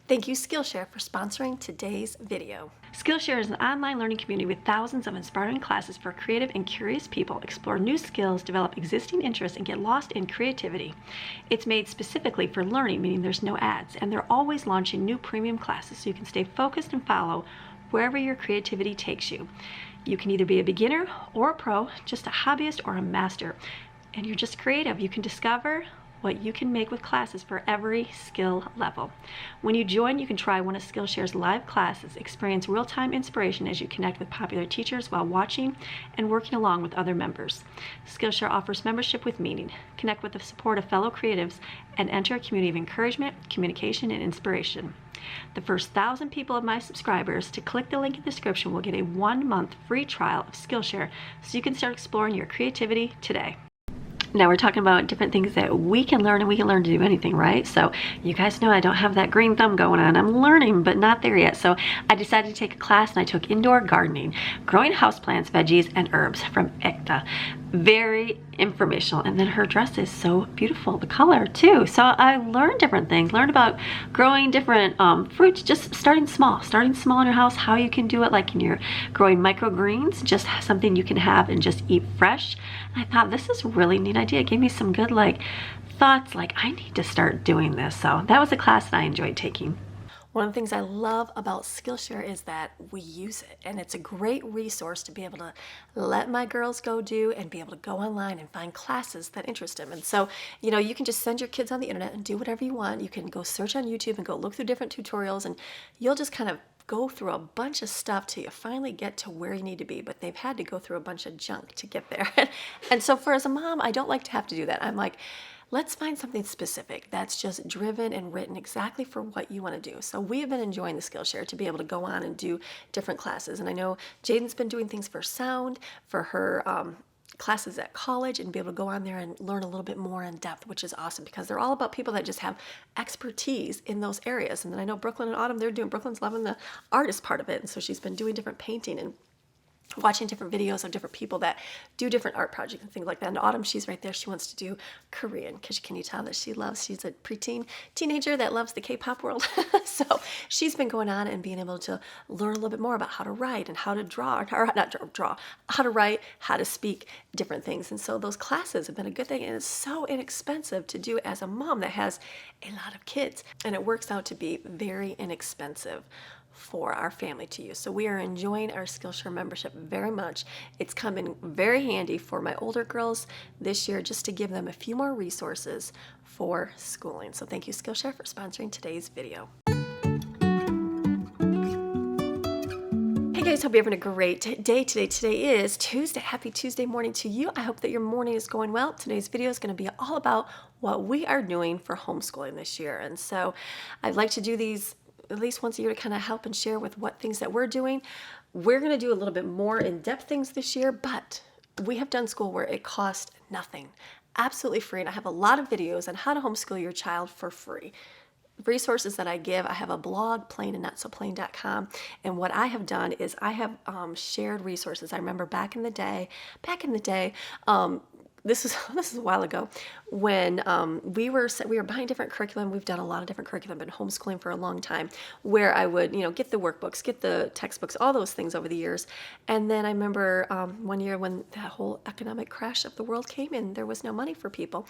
Thank you, Skillshare, for sponsoring today's video. Skillshare is an online learning community with thousands of inspiring classes for creative and curious people. Explore new skills, develop existing interests, and get lost in creativity. It's made specifically for learning, meaning there's no ads, and they're always launching new premium classes so you can stay focused and follow wherever your creativity takes you. You can either be a beginner or a pro, just a hobbyist or a master, and you're just creative. You can discover what you can make with classes for every skill level. When you join, you can try one of Skillshare's live classes, experience real-time inspiration as you connect with popular teachers while watching and working along with other members. Skillshare offers membership with meaning. Connect with the support of fellow creatives and enter a community of encouragement, communication, and inspiration. The first 1,000 people of my subscribers to click the link in the description will get a 1-month free trial of Skillshare so you can start exploring your creativity today. Now we're talking about different things that we can learn, and we can learn to do anything, right? So you guys know I don't have that green thumb going on. I'm learning, but not there yet. So I decided to take a class, and I took indoor gardening, growing houseplants, veggies, and herbs from Ekta. Very informational. And then her dress is so beautiful, the color too. So I learned different things, learned about growing different fruits, just starting small in your house, how you can do it, like in your growing microgreens, just something you can have and just eat fresh. And I thought, this is a really neat idea. It gave me some good thoughts, like I need to start doing this. So that was a class that I enjoyed taking. One of the things I love about Skillshare is that we use it, and it's a great resource to be able to let my girls go do and be able to go online and find classes that interest them. And so, you can just send your kids on the internet and do whatever you want. You can go search on YouTube and go look through different tutorials, and you'll just kind of go through a bunch of stuff till you finally get to where you need to be, but they've had to go through a bunch of junk to get there. And so as a mom, I don't like to have to do that. I'm like, let's find something specific that's just driven and written exactly for what you want to do. So we have been enjoying the Skillshare to be able to go on and do different classes. And I know Jaden's been doing things for sound, for her classes at college, and be able to go on there and learn a little bit more in depth, which is awesome because they're all about people that just have expertise in those areas. And then I know Brooklyn and Autumn, Brooklyn's loving the artist part of it. And so she's been doing different painting and watching different videos of different people that do different art projects and things like that. And Autumn, she's right there. She wants to do Korean because can you tell that she's a preteen teenager that loves the K-pop world. So she's been going on and being able to learn a little bit more about how to write and how to draw, or not draw, how to write, how to speak, different things. And so those classes have been a good thing, and it's so inexpensive to do as a mom that has a lot of kids. And it works out to be very inexpensive for our family to use. So we are enjoying our Skillshare membership very much. It's come in very handy for my older girls this year, just to give them a few more resources for schooling. So thank you, Skillshare, for sponsoring today's video. Hey guys, hope you're having a great day today. Today is Tuesday. Happy Tuesday morning to you. I hope that your morning is going well. Today's video is going to be all about what we are doing for homeschooling this year. And so I'd like to do these at least once a year to kind of help and share with what things that we're doing. We're going to do a little bit more in-depth things this year, but we have done school where it costs nothing, absolutely free. And I have a lot of videos on how to homeschool your child for free. Resources that I give, I have a blog, plainandnotsoplain.com, and what I have done is I have shared resources. I remember back in the day, this is a while ago when we were buying different curriculum. We've done a lot of different curriculum, been homeschooling for a long time, where I would, get the workbooks, get the textbooks, all those things over the years. And then I remember one year when that whole economic crash of the world came in, there was no money for people.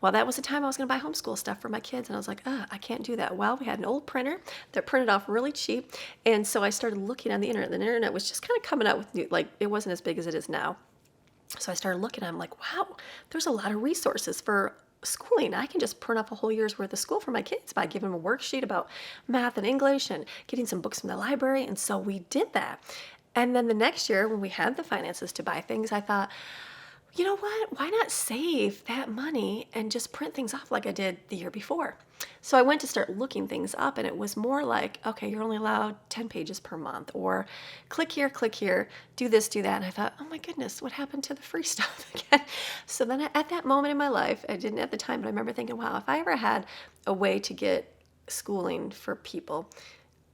Well, that was the time I was going to buy homeschool stuff for my kids. And I was like, I can't do that. Well, we had an old printer that printed off really cheap. And so I started looking on the internet. The internet was just kind of coming out with new, it wasn't as big as it is now. So I started looking, I'm like, wow, there's a lot of resources for schooling. I can just print off a whole year's worth of school for my kids by giving them a worksheet about math and English and getting some books from the library. And so we did that. And then the next year when we had the finances to buy things, I thought, you know what, why not save that money and just print things off like I did the year before? So I went to start looking things up, and it was more like, okay, you're only allowed 10 pages per month, or click here, do this, do that. And I thought, oh my goodness, what happened to the free stuff again? So then at that moment in my life, I didn't at the time, but I remember thinking, wow, if I ever had a way to get schooling for people,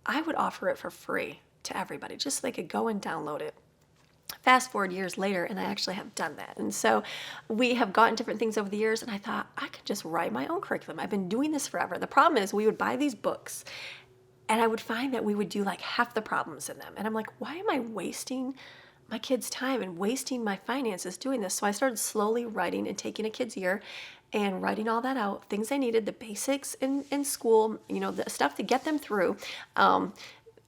I would offer it for free to everybody, just so they could go and download it. Fast forward years later, and I actually have done that. And so we have gotten different things over the years, and I thought I could just write my own curriculum. I've been doing this forever. The problem is we would buy these books, And I would find that we would do like half the problems in them. And I'm like, why am I wasting my kids' time and wasting my finances doing this? So I started slowly writing and taking a kid's year and writing all that out, things I needed, the basics in school, the stuff to get them through.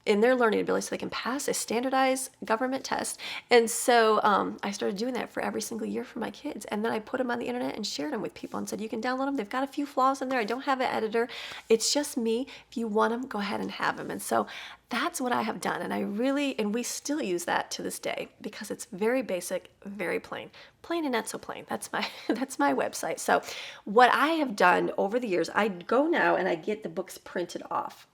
In their learning ability so they can pass a standardized government test. And so I started doing that for every single year for my kids. And then I put them on the internet and shared them with people and said, you can download them. They've got a few flaws in there. I don't have an editor. It's just me. If you want them, go ahead and have them. And so that's what I have done. And we still use that to this day because it's very basic, very plain. Plain and not so plain. That's my website. So what I have done over the years, I go now and I get the books printed off.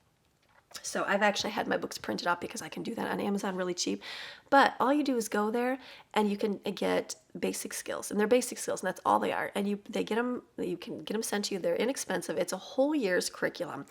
So I've actually had my books printed off because I can do that on Amazon really cheap. But all you do is go there and you can get basic skills, and they're basic skills, and that's all they are. And you can get them sent to you. They're inexpensive. It's a whole year's curriculum.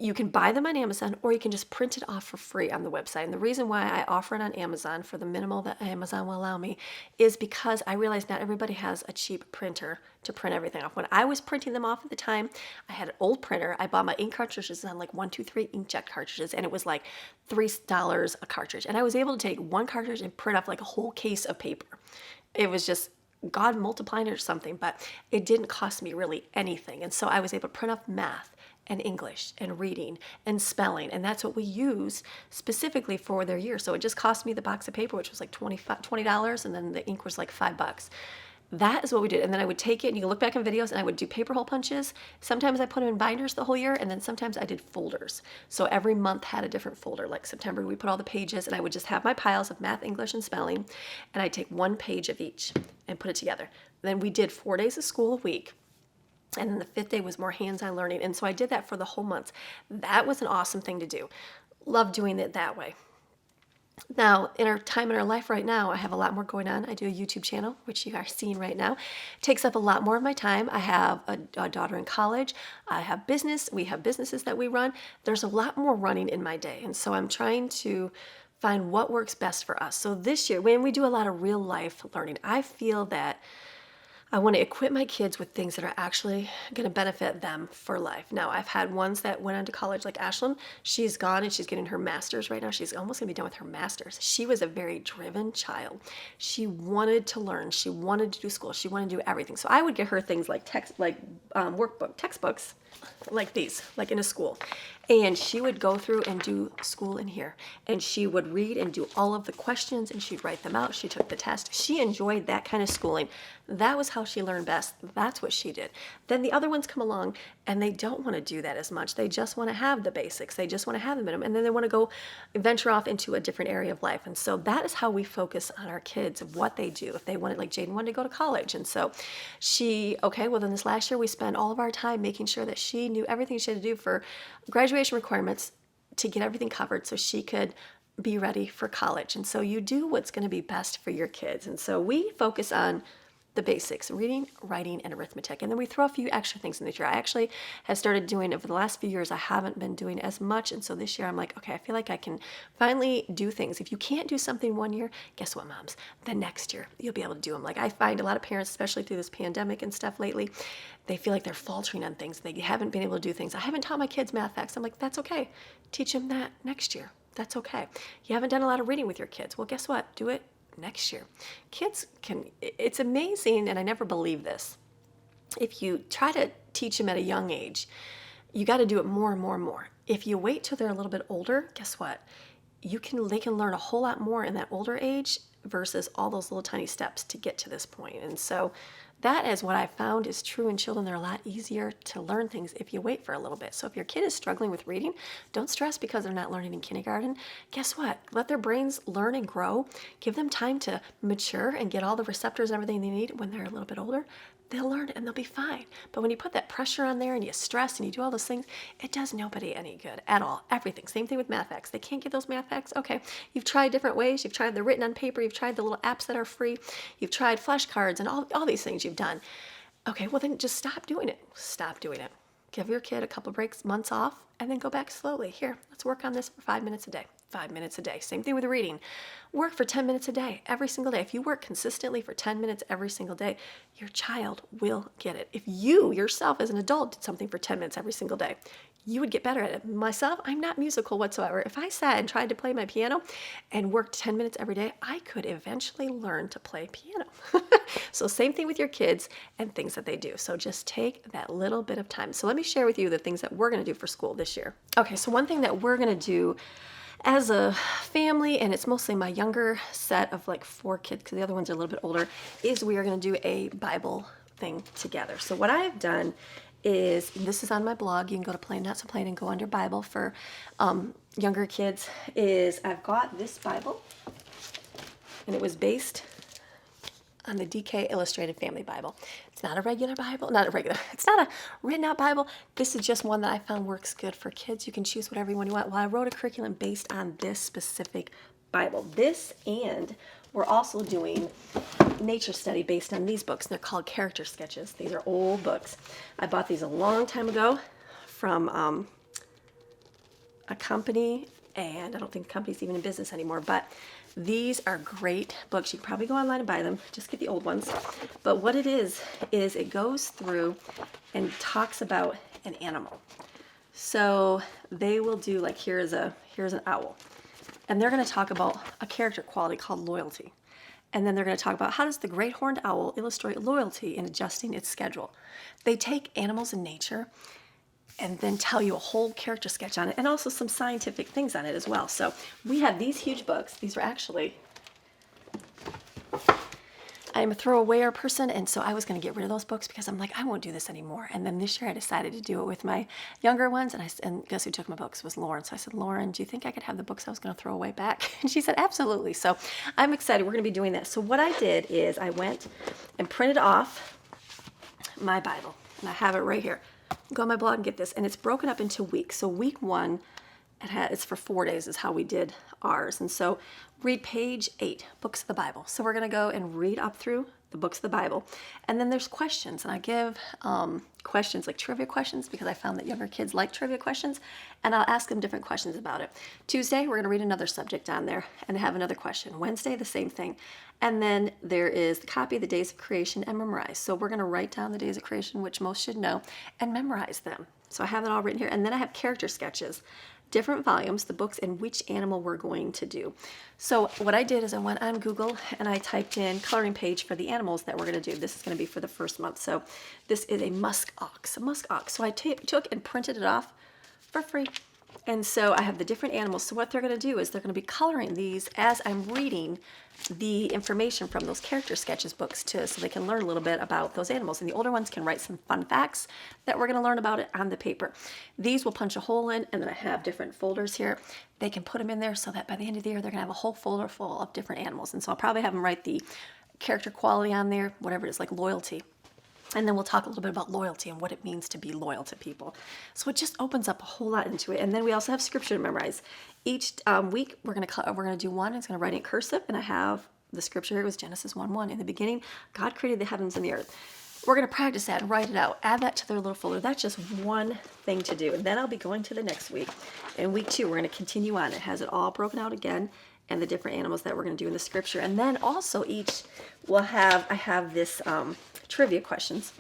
You can buy them on Amazon, or you can just print it off for free on the website. And the reason why I offer it on Amazon for the minimal that Amazon will allow me is because I realize not everybody has a cheap printer to print everything off. When I was printing them off at the time, I had an old printer. I bought my ink cartridges on like 123 inkjet cartridges, and it was like $3 a cartridge. And I was able to take one cartridge and print off like a whole case of paper. It was just God multiplying it or something, but it didn't cost me really anything. And so I was able to print off math and English and reading and spelling. And that's what we use specifically for their year. So it just cost me the box of paper, which was like $20, and then the ink was like $5. That is what we did. And then I would take it, and you can look back in videos, and I would do paper hole punches. Sometimes I put them in binders the whole year, and then sometimes I did folders. So every month had a different folder. Like September, we put all the pages, and I would just have my piles of math, English, and spelling, and I'd take one page of each and put it together. Then we did 4 days of school a week. And then the 5th day was more hands-on learning. And so I did that for the whole month. That was an awesome thing to do. Love doing it that way. Now, in our time in our life right now, I have a lot more going on. I do a YouTube channel, which you are seeing right now. It takes up a lot more of my time. I have a daughter in college. I have business. We have businesses that we run. There's a lot more running in my day. And so I'm trying to find what works best for us. So this year, when we do a lot of real life learning, I feel that I want to equip my kids with things that are actually going to benefit them for life. Now, I've had ones that went on to college, like Ashlyn. She's gone and she's getting her master's right now. She's almost going to be done with her master's. She was a very driven child. She wanted to learn. She wanted to do school. She wanted to do everything. So I would get her things like textbooks, like these, like in a school. And she would go through and do school in here. And she would read and do all of the questions, and she'd write them out. She took the test. She enjoyed that kind of schooling. That was how she learned best. That's what she did. Then the other ones come along, and they don't want to do that as much. They just want to have the basics. They just want to have the minimum. And then they want to go venture off into a different area of life. And so that is how we focus on our kids, of what they do. If they wanted, like Jaden wanted to go to college. And so then this last year, we spent all of our time making sure that she knew everything she had to do for graduation requirements to get everything covered so she could be ready for college. And so you do what's going to be best for your kids. And so we focus on the basics: reading, writing, and arithmetic. And then we throw a few extra things in this year. I actually have started doing, over the last few years, I haven't been doing as much. And so this year I'm like, okay, I feel like I can finally do things. If you can't do something one year, guess what, moms? The next year you'll be able to do them. Like, I find a lot of parents, especially through this pandemic and stuff lately, they feel like they're faltering on things. They haven't been able to do things. I haven't taught my kids math facts. I'm like, that's okay. Teach them that next year. That's okay. You haven't done a lot of reading with your kids. Well, guess what? Do it next year. Kids it's amazing, and I never believed this. If you try to teach them at a young age, you got to do it more and more and more. If you wait till they're a little bit older, guess what? They can learn a whole lot more in that older age versus all those little tiny steps to get to this point. And so that is what I found is true in children. They're a lot easier to learn things if you wait for a little bit. So if your kid is struggling with reading, don't stress because they're not learning in kindergarten. Guess what? Let their brains learn and grow. Give them time to mature and get all the receptors and everything they need when they're a little bit older. They'll learn and they'll be fine. But when you put that pressure on there and you stress and you do all those things, it does nobody any good at all. Everything. Same thing with math facts. They can't get those math facts. Okay, you've tried different ways. You've tried the written on paper. You've tried the little apps that are free. You've tried flashcards and all these things you've done. Okay, well then just stop doing it. Stop doing it. Give your kid a couple breaks, months off, and then go back slowly. Here, let's work on this for 5 minutes a day. 5 minutes a day. Same thing with reading. Work for 10 minutes a day, every single day. If you work consistently for 10 minutes every single day, your child will get it. If you yourself as an adult did something for 10 minutes every single day, you would get better at it. Myself, I'm not musical whatsoever. If I sat and tried to play my piano and worked 10 minutes every day, I could eventually learn to play piano. So same thing with your kids and things that they do. So just take that little bit of time. So let me share with you the things that we're going to do for school this year. Okay, so one thing that we're going to do as a family, and it's mostly my younger set of like 4 kids because the other ones are a little bit older, is we are going to do a Bible thing together. So what I have done is, and this is on my blog, you can go to Plain Not So Plain and go under Bible for younger kids, is I've got this Bible, and it was based on the DK Illustrated Family Bible. It's not a regular Bible, it's not a written out Bible. This is just one that I found works good for kids. You can choose whatever one you want. Well, I wrote a curriculum based on this specific Bible. This, and we're also doing nature study based on these books. They're called character sketches. These are old books. I bought these a long time ago from a company, and I don't think the company's even in business anymore, but these are great books. You can probably go online and buy them. Just get the old ones. But what it is it goes through and talks about an animal. So they will do, like, here's an owl. And they're going to talk about a character quality called loyalty. And then they're going to talk about how does the great horned owl illustrate loyalty in adjusting its schedule. They take animals in nature and then tell you a whole character sketch on it, and also some scientific things on it as well. So we have these huge books. These are actually, I'm a throwawayer person, and so I was going to get rid of those books because I'm like, I won't do this anymore. And then this year I decided to do it with my younger ones, and guess who took my books? It was Lauren. So I said, Lauren, do you think I could have the books I was going to throw away back? And she said, absolutely. So I'm excited. We're going to be doing that. So what I did is I went and printed off my Bible, and I have it right here. Go on my blog and get this, and it's broken up into weeks. So week 1, it's for 4 days is how we did ours. And so read page 8, books of the Bible. So we're going to go and read up through the books of the Bible. And then there's questions, and I give questions, like trivia questions, because I found that younger kids like trivia questions, and I'll ask them different questions about it. Tuesday, we're going to read another subject on there and have another question. Wednesday, the same thing. And then there is the copy of the days of creation and memorize. So we're going to write down the days of creation, which most should know, and memorize them. So I have it all written here. And then I have character sketches, different volumes, the books, and which animal we're going to do. So what I did is I went on Google and I typed in coloring page for the animals that we're going to do. This is going to be for the first month. So this is a musk ox. So I took and printed it off for free. And so I have the different animals. So what they're going to do is they're going to be coloring these as I'm reading the information from those character sketches books so they can learn a little bit about those animals. And the older ones can write some fun facts that we're going to learn about it on the paper. These will punch a hole in, and then I have different folders here. They can put them in there so that by the end of the year, they're going to have a whole folder full of different animals. And so I'll probably have them write the character quality on there, whatever it is, like loyalty. And then we'll talk a little bit about loyalty and what it means to be loyal to people. So it just opens up a whole lot into it. And then we also have scripture to memorize. Each week we're gonna do one. It's gonna write in cursive, and I have the scripture here. It was Genesis 1:1. In the beginning, God created the heavens and the earth. We're gonna practice that and write it out. Add that to their little folder. That's just one thing to do. And then I'll be going to the next week. In week 2, we're gonna continue on. It has it all broken out again, and the different animals that we're going to do in the scripture. And then also I have this trivia questions,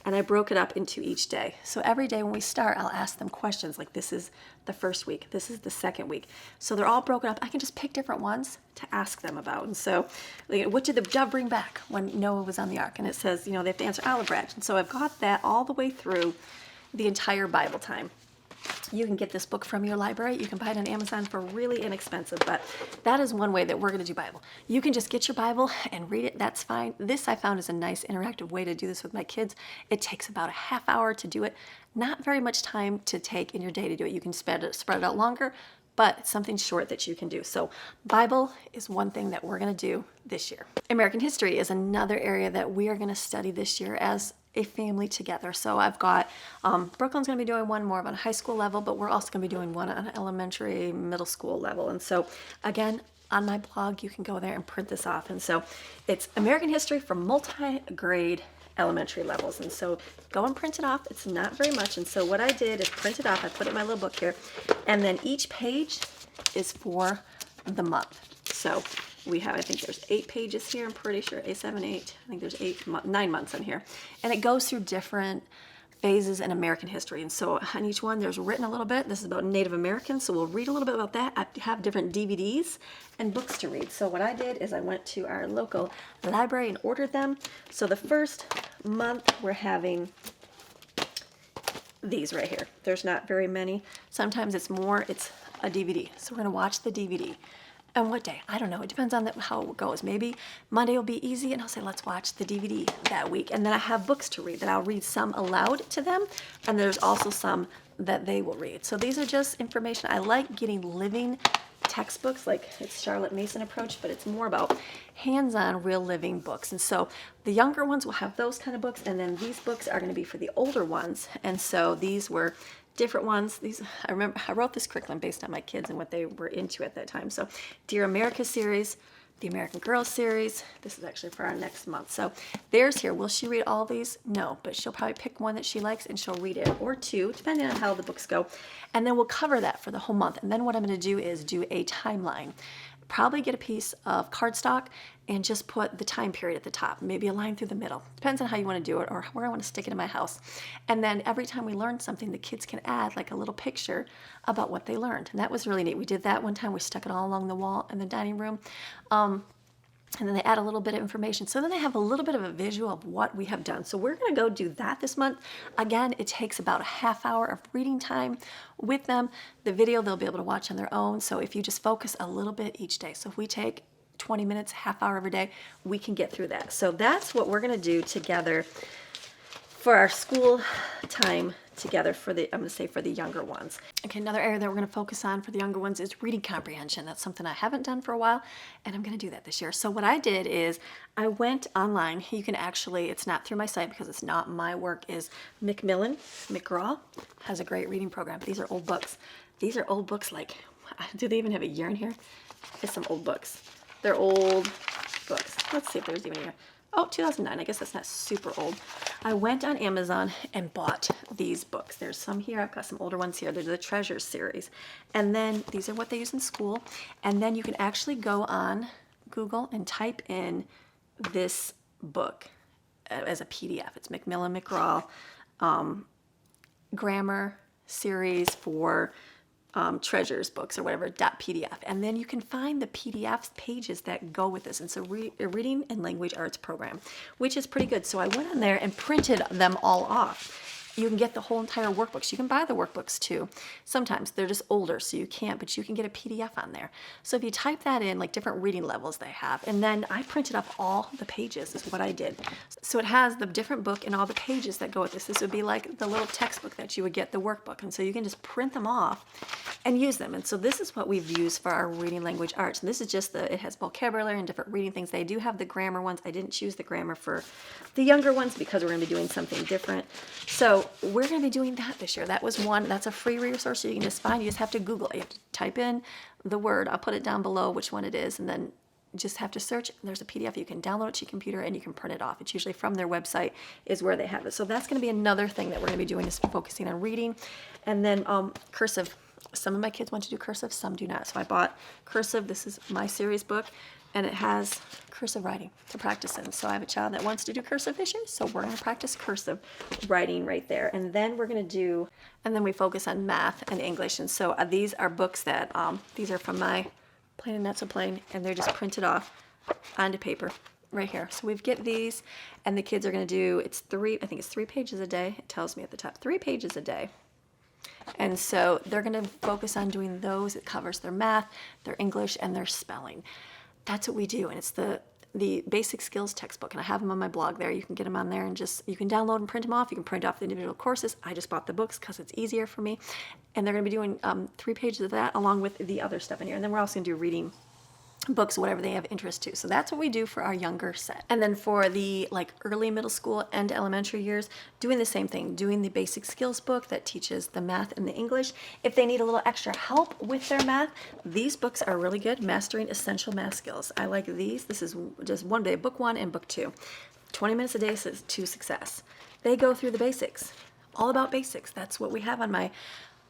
and I broke it up into each day. So every day when we start, I'll ask them questions like, this is the first week, this is the second week. So they're all broken up. I can just pick different ones to ask them about. And so, what did the dove bring back when Noah was on the ark? And it says, they have to answer olive branch. And so I've got that all the way through the entire Bible time. You can get this book from your library. You can buy it on Amazon for really inexpensive, but that is one way that we're going to do Bible. You can just get your Bible and read it. That's fine. This I found is a nice interactive way to do this with my kids. It takes about a half hour to do it. Not very much time to take in your day to do it. You can spread it out longer, but it's something short that you can do. So Bible is one thing that we're going to do this year. American history is another area that we are going to study this year as a family together. So I've got, Brooklyn's going to be doing one more of on a high school level, but we're also going to be doing one on an elementary, middle school level. And so again, on my blog, you can go there and print this off. And so it's American history for multi-grade elementary levels. And so go and print it off. It's not very much. And so what I did is print it off. I put it in my little book here. And then each page is for the month. So we have, I think there's 8 pages here. I'm pretty sure 8, 7, 8. I think there's 9 months in here. And it goes through different phases in American history. And so on each one, there's written a little bit. This is about Native Americans, so we'll read a little bit about that. I have different DVDs and books to read. So what I did is I went to our local library and ordered them. So the first month, we're having these right here. There's not very many. Sometimes it's more, it's a DVD. So we're gonna watch the DVD. And what day? I don't know. It depends on how it goes. Maybe Monday will be easy and I'll say, let's watch the DVD that week. And then I have books to read that I'll read some aloud to them. And there's also some that they will read. So these are just information. I like getting living textbooks, like it's Charlotte Mason approach, but it's more about hands-on real living books. And so the younger ones will have those kind of books. And then these books are going to be for the older ones. And so these were different ones. These, I remember I wrote this curriculum based on my kids and what they were into at that time. So Dear America series, the American Girls series. This is actually for our next month. So there's here. Will she read all these? No, but she'll probably pick one that she likes and she'll read it, or two, depending on how the books go. And then we'll cover that for the whole month. And then what I'm going to do is do a timeline. Probably get a piece of cardstock and just put the time period at the top, maybe a line through the middle. Depends on how you want to do it or where I want to stick it in my house. And then every time we learn something, the kids can add like a little picture about what they learned. And that was really neat. We did that one time. We stuck it all along the wall in the dining room. And then they add a little bit of information. So then they have a little bit of a visual of what we have done. So we're going to go do that this month. Again, it takes about a half hour of reading time with them. The video they'll be able to watch on their own. So if you just focus a little bit each day. So if we take 20 minutes, half hour every day, we can get through that. So that's what we're going to do together for our school time together for the, I'm going to say for the younger ones. Okay, another area that we're going to focus on for the younger ones is reading comprehension. That's something I haven't done for a while, and I'm going to do that this year. So what I did is I went online. You can actually, it's not through my site because it's not my work, is Macmillan, McGraw has a great reading program. These are old books. These are old books like, do they even have a year in here? It's some old books. They're old books. Let's see if there's even a year. Oh, 2009. I guess that's not super old. I went on Amazon and bought these books. There's some here. I've got some older ones here. They're the Treasures series. And then these are what they use in school. And then you can actually go on Google and type in this book as a PDF. It's Macmillan McGraw grammar series for treasures books or whatever, .pdf. And then you can find the PDF pages that go with this. And so a reading and language arts program, which is pretty good. So I went on there and printed them all off. You can get the whole entire workbooks. You can buy the workbooks too. Sometimes they're just older, so you can't, but you can get a PDF on there. So if you type that in, like different reading levels they have, and then I printed up all the pages is what I did. So it has the different book and all the pages that go with this. This would be like the little textbook that you would get, the workbook. And so you can just print them off and use them. And so this is what we've used for our reading language arts. And this is just it has vocabulary and different reading things. They do have the grammar ones. I didn't choose the grammar for the younger ones because we're going to be doing something different. So we're going to be doing that this year. That was one. That's a free resource you can just find. You just have to Google it. You have to type in the word. I'll put it down below which one it is, and then you just have to search. There's a PDF. You can download it to your computer and you can print it off. It's usually from their website is where they have it. So that's going to be another thing that we're going to be doing is focusing on reading. And then cursive. Some of my kids want to do cursive, some do not. So I bought cursive. This is my series book, and it has cursive writing to practice in. So I have a child that wants to do cursive this year, so we're going to practice cursive writing right there. And then we're going to do, and then we focus on math and English. And so these are books that, these are from my Plain and Not So Plain, and they're just printed off onto paper right here. So we get these, and the kids are going to do, I think it's 3 pages a day. It tells me at the top, 3 pages a day. And so they're going to focus on doing those. It covers their math, their English, and their spelling. That's what we do. And it's the basic skills textbook. And I have them on my blog there. You can get them on there and you can download and print them off. You can print off the individual courses. I just bought the books because it's easier for me. And they're going to be doing 3 pages of that along with the other stuff in here. And then we're also going to do reading books, whatever they have interest to. So that's what we do for our younger set. And then for the early middle school and elementary years, doing the same thing, doing the basic skills book that teaches the math and the English. If they need a little extra help with their math, these books are really good. Mastering Essential Math Skills. I like these. This is just one day, book 1 and book 2. 20 minutes a day to success. They go through the basics, all about basics. That's what we have on my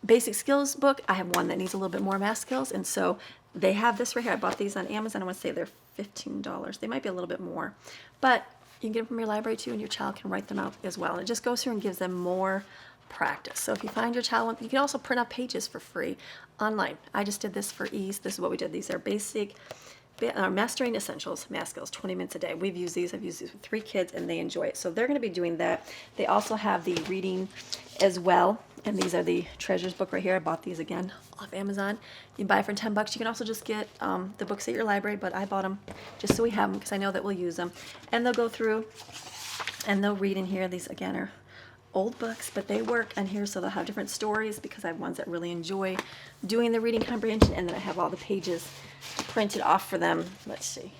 basic skills book. I have one that needs a little bit more math skills, and so they have this right here. I bought these on Amazon. I want to say they're $15. They might be a little bit more, but can get them from your library too, and your child can write them out as well. And it just goes through and gives them more practice. So if you find your child, you can also print out pages for free online. I just did this for ease. This is what we did. These are basic Mastering Essentials, Math Skills, 20 minutes a day. I've used these with 3 kids and they enjoy it. So they're going to be doing that. They also have the reading as well. And these are the Treasures book right here. I bought these again off Amazon. You can buy for $10. You can also just get the books at your library, but I bought them just so we have them because I know that we'll use them. And they'll go through and they'll read in here. These again are old books, but they work on here, so they'll have different stories because I have ones that really enjoy doing the reading comprehension, and then I have all the pages printed off for them. Let's see,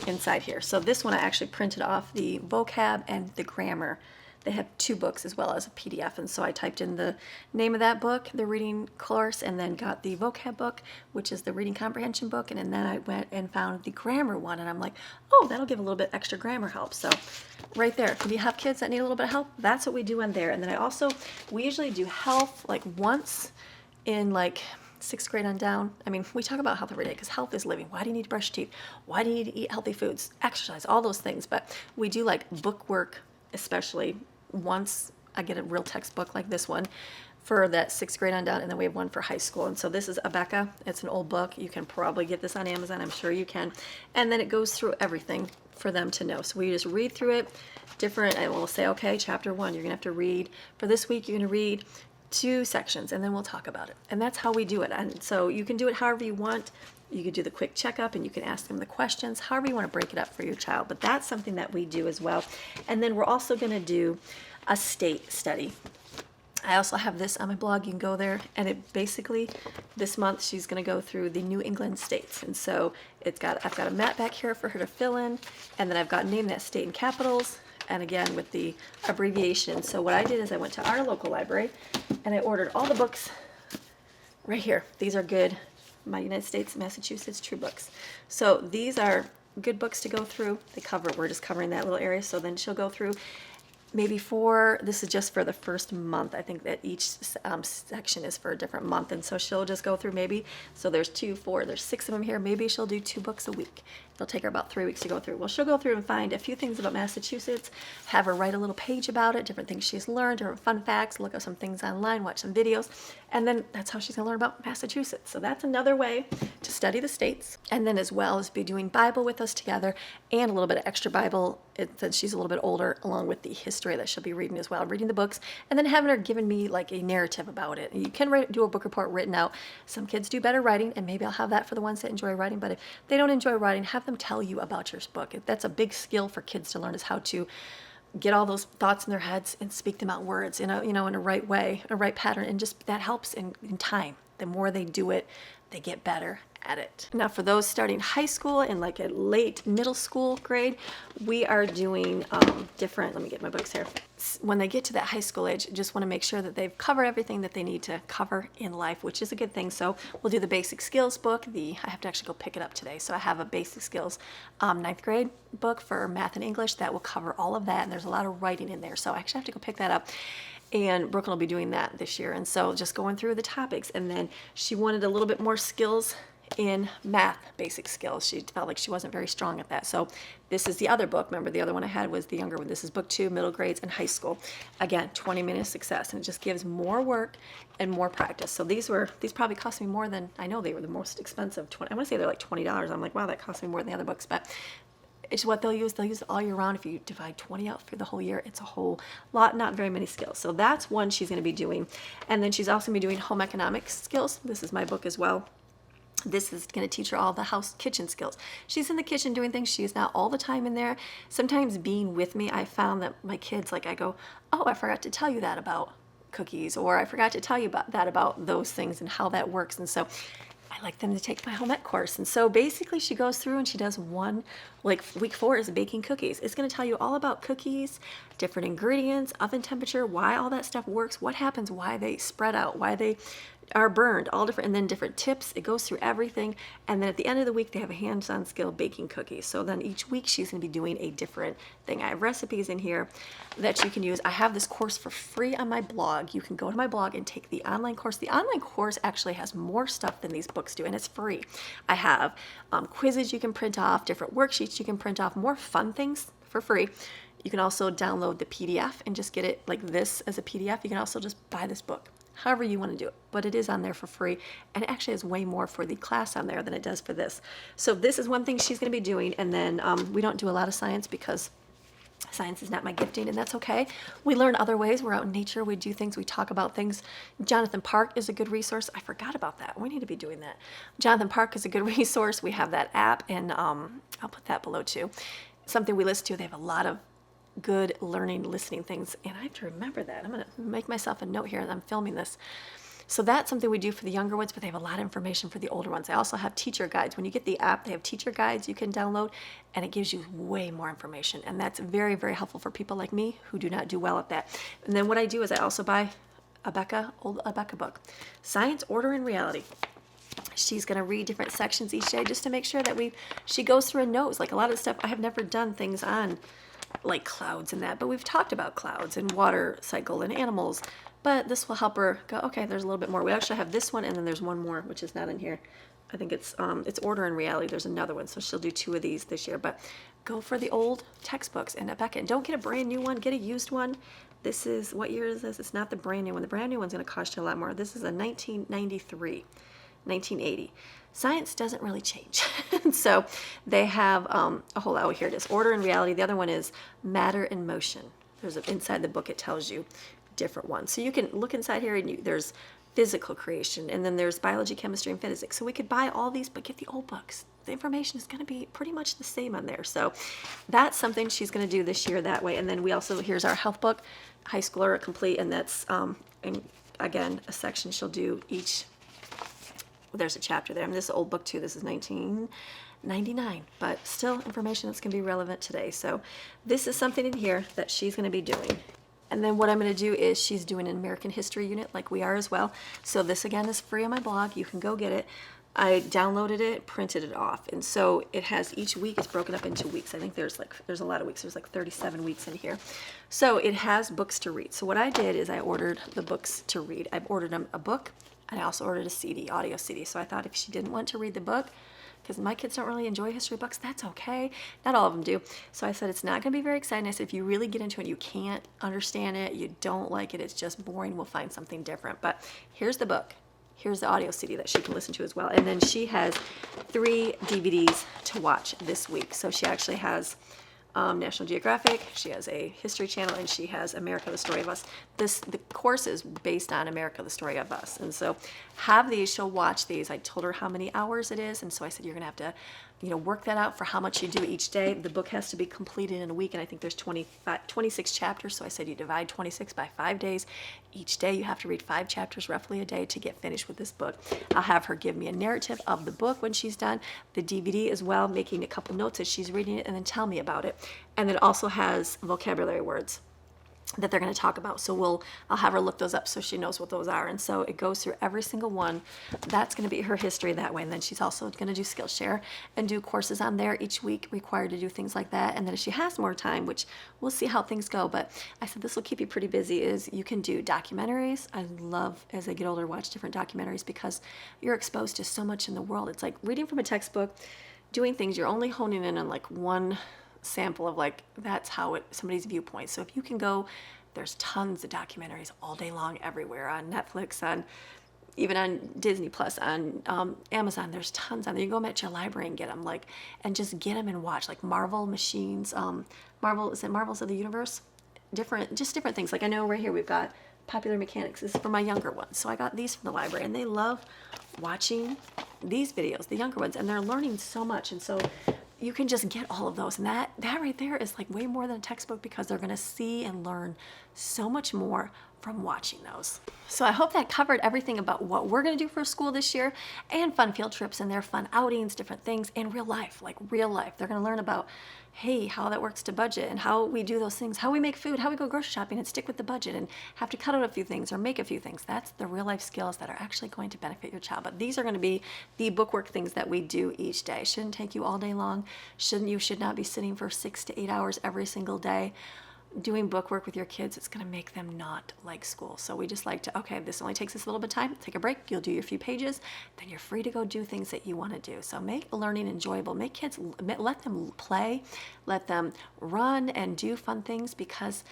inside here. So this one I actually printed off the vocab and the grammar. They have 2 books as well as a PDF, and so I typed in the name of that book, the reading course, and then got the vocab book, which is the reading comprehension book, and then I went and found the grammar one, and I'm like, oh, that'll give a little bit extra grammar help. So right there, if you have kids that need a little bit of help, that's what we do in there. And then we usually do health like once in like 6th grade on down. I mean, we talk about health every day because health is living. Why do you need to brush your teeth? Why do you need to eat healthy foods? Exercise, all those things. But we do like book work, especially once I get a real textbook like this one for that 6th grade on down, and then we have one for high school. And so this is Abeka. It's an old book. You can probably get this on Amazon. I'm sure you can. And then it goes through everything for them to know. So we just read through it different, and we'll say, okay, chapter 1, you're gonna have to read for this week. You're gonna read 2 sections, and then we'll talk about it. And that's how we do it. And so you can do it however you want. You could do the quick checkup, and you can ask them the questions, however you want to break it up for your child. But that's something that we do as well. And then we're also going to do a state study. I also have this on my blog. You can go there, and it basically, this month, she's going to go through the New England states. And so I've got a map back here for her to fill in, and then I've got name that state in capitals, and again with the abbreviation. So what I did is I went to our local library, and I ordered all the books right here. These are good. My United States, Massachusetts True Books. So these are good books to go through. We're just covering that little area. So then she'll go through maybe this is just for the first month. I think that each section is for a different month. And so she'll just go through so there's 2, 4, there's 6 of them here. Maybe she'll do 2 books a week. It'll take her about 3 weeks to go through. Well, she'll go through and find a few things about Massachusetts, have her write a little page about it, different things she's learned, or fun facts, look up some things online, watch some videos, and then that's how she's gonna learn about Massachusetts. So that's another way to study the states, and then as well as be doing Bible with us together, and a little bit of extra Bible, since she's a little bit older, along with the history that she'll be reading as well, reading the books, and then having her giving me like a narrative about it. You can do a book report written out. Some kids do better writing, and maybe I'll have that for the ones that enjoy writing, but if they don't enjoy writing, have them tell you about your book. That's a big skill for kids to learn, is how to get all those thoughts in their heads and speak them out words in a right way, a right pattern, and just that helps in time. The more they do it, they get better at it. Now for those starting high school and like a late middle school grade, we are doing different, let me get my books here. When they get to that high school age, just want to make sure that they've covered everything that they need to cover in life, which is a good thing. So we'll do the basic skills book. I have to actually go pick it up today. So I have a basic skills 9th grade book for math and English that will cover all of that. And there's a lot of writing in there. So I actually have to go pick that up. And Brooklyn will be doing that this year. And so just going through the topics. And then she wanted a little bit more skills in math, basic skills. She felt like she wasn't very strong at that. So this is the other book. Remember, the other one I had was the younger one. This is book 2, middle grades and high school. Again, 20-minute success. And it just gives more work and more practice. So these probably cost me more than, I know they were the most expensive. I want to say they're like $20. I'm like, wow, that cost me more than the other books. But it's what they'll use. They'll use it all year round. If you divide 20 out for the whole year, it's a whole lot, not very many skills. So that's one she's going to be doing. And then she's also going to be doing home economics skills. This is my book as well. This is going to teach her all the kitchen skills. She's in the kitchen doing things. She is not all the time in there. Sometimes being with me, I found that my kids, like I go, oh, I forgot to tell you that about cookies, or I forgot to tell you about those things and how that works. And so I like them to take my home ec course. And so basically she goes through and she does one, like week 4 is baking cookies. It's going to tell you all about cookies, different ingredients, oven temperature, why all that stuff works, what happens, why they spread out, why they are burned, all different, and then different tips. It goes through everything. And then at the end of the week, they have a hands-on skill baking cookies. So then each week she's going to be doing a different thing. I have recipes in here that you can use. I have this course for free on my blog. You can go to my blog and take the online course. The online course actually has more stuff than these books do, and it's free. I have quizzes you can print off, different worksheets you can print off, more fun things for free. You can also download the PDF and just get it like this as a PDF. You can also just buy this book, however you want to do it, but it is on there for free, and it actually has way more for the class on there than it does for this. So this is one thing she's going to be doing, and then we don't do a lot of science because science is not my gifting, and that's okay. We learn other ways. We're out in nature. We do things. We talk about things. Jonathan Park is a good resource. I forgot about that. We need to be doing that. Jonathan Park is a good resource. We have that app, and I'll put that below too. Something we listen to. They have a lot of good learning, listening things, and I have to remember that. I'm going to make myself a note here, and I'm filming this. So that's something we do for the younger ones, but they have a lot of information for the older ones. I also have teacher guides. When you get the app, they have teacher guides you can download, and it gives you way more information, and that's very, very helpful for people like me who do not do well at that. And then what I do is I also buy a Becca book, Science, Order, and Reality. She's going to read different sections each day just to make sure that she goes through and knows. Like a lot of stuff, I have never done things on like clouds and that, but we've talked about clouds and water cycle and animals, but this will help her go, okay, there's a little bit more. We actually have this one, and then there's one more which is not in here. I think it's Order and Reality. There's another one, so she'll do 2 of these this year, but go for the old textbooks and Becca, and don't get a brand new one, get a used one. This is, what year is this? It's not the brand new one. The brand new one's going to cost you a lot more. This is a 1993, 1980. Science doesn't really change. So they have a whole, oh, here it is, Order and Reality. The other one is Matter and Motion. There's inside the book, it tells you different ones. So you can look inside here, and there's physical creation, and then there's biology, chemistry, and physics. So we could buy all these, but get the old books. The information is going to be pretty much the same on there. So that's something she's going to do this year that way. And then we also, here's our health book, High Schooler Complete, and that's, and again, a section she'll do each. There's a chapter there. I mean, this is an old book too. This is 1999, but still information that's going to be relevant today. So this is something in here that she's going to be doing. And then what I'm going to do is she's doing an American history unit like we are as well. So this again is free on my blog. You can go get it. I downloaded it, printed it off. And so it has, each week is broken up into weeks. I think there's a lot of weeks. There's like 37 weeks in here. So it has books to read. So what I did is I ordered the books to read. I've ordered them a book, and I also ordered a CD, audio CD. So I thought if she didn't want to read the book, because my kids don't really enjoy history books, that's okay. Not all of them do. So I said, it's not going to be very exciting. I said, if you really get into it, you can't understand it, you don't like it, it's just boring, we'll find something different. But here's the book. Here's the audio CD that she can listen to as well. And then she has 3 DVDs to watch this week. So she actually has National Geographic, she has a History Channel, and she has America, the Story of Us. The course is based on America, the Story of Us. And so have these, she'll watch these. I told her how many hours it is, and so I said, you're going to have to, work that out for how much you do each day. The book has to be completed in a week, and I think there's 26 chapters, so I said you divide 26 by 5 days. Each day you have to read 5 chapters roughly a day to get finished with this book. I'll have her give me a narrative of the book when she's done, the DVD as well, making a couple notes as she's reading it, and then tell me about it. And it also has vocabulary words that they're going to talk about. So I'll have her look those up so she knows what those are. And so it goes through every single one. That's going to be her history that way. And then she's also going to do Skillshare and do courses on there each week, required to do things like that. And then if she has more time, which we'll see how things go, but I said this will keep you pretty busy, is you can do documentaries. I love, as they get older, watch different documentaries because you're exposed to so much in the world. It's like reading from a textbook, doing things, you're only honing in on like one sample of like, that's how somebody's viewpoint. So if you can go, there's tons of documentaries all day long everywhere, on Netflix, even on Disney Plus, on Amazon. There's tons on there. You can go at your library and get them, and just get them and watch, like Marvel Machines, Marvels of the Universe, different things. Like I know right here we've got Popular Mechanics. This is for my younger ones, so I got these from the library, and they love watching these videos, the younger ones, and they're learning so much. And so you can just get all of those, and that right there is like way more than a textbook, because they're going to see and learn so much more from watching those. So I hope that covered everything about what we're going to do for school this year, and fun field trips and their fun outings, different things in real life, like real life. They're going to learn about, hey, how that works to budget and how we do those things, how we make food, how we go grocery shopping and stick with the budget and have to cut out a few things or make a few things. That's the real life skills that are actually going to benefit your child. But these are going to be the bookwork things that we do each day. Shouldn't take you all day long. You should not be sitting for 6 to 8 hours every single day doing bookwork with your kids. It's going to make them not like school. So we just like to, okay, this only takes us a little bit of time. Take a break. You'll do your few pages. Then you're free to go do things that you want to do. So make learning enjoyable. Make kids, let them play, let them run and do fun things, because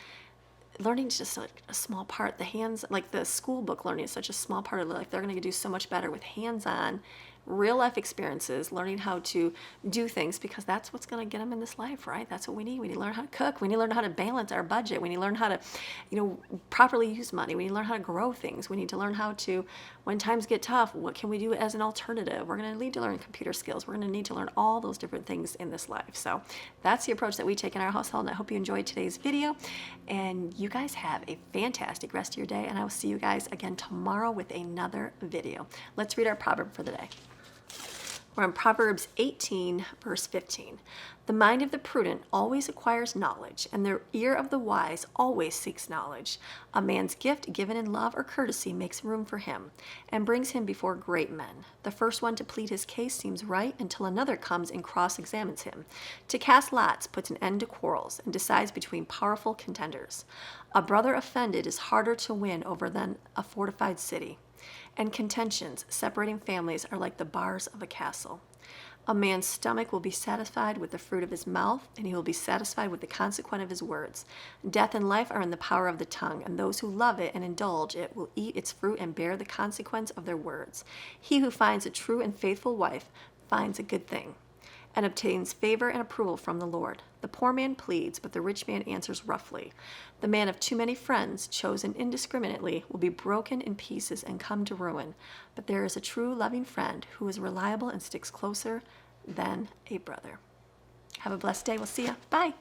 learning is just like a small part. The hands, like the school book learning is such a small part of life. They're going to do so much better with hands-on real life experiences, learning how to do things, because that's what's going to get them in this life, right? That's what we need. We need to learn how to cook. We need to learn how to balance our budget. We need to learn how to, properly use money. We need to learn how to grow things. We need to learn how to, when times get tough, what can we do as an alternative? We're going to need to learn computer skills. We're going to need to learn all those different things in this life. So that's the approach that we take in our household, and I hope you enjoyed today's video, and you guys have a fantastic rest of your day, and I will see you guys again tomorrow with another video. Let's read our proverb for the day. We're on Proverbs 18, verse 15. The mind of the prudent always acquires knowledge, and the ear of the wise always seeks knowledge. A man's gift given in love or courtesy makes room for him, and brings him before great men. The first one to plead his case seems right until another comes and cross-examines him. To cast lots puts an end to quarrels, and decides between powerful contenders. A brother offended is harder to win over than a fortified city. And contentions separating families are like the bars of a castle. A man's stomach will be satisfied with the fruit of his mouth, and he will be satisfied with the consequence of his words. Death and life are in the power of the tongue, and those who love it and indulge it will eat its fruit and bear the consequence of their words. He who finds a true and faithful wife finds a good thing, and obtains favor and approval from the Lord. The poor man pleads, but the rich man answers roughly. The man of too many friends, chosen indiscriminately, will be broken in pieces and come to ruin. But there is a true loving friend who is reliable and sticks closer than a brother. Have a blessed day. We'll see ya. Bye.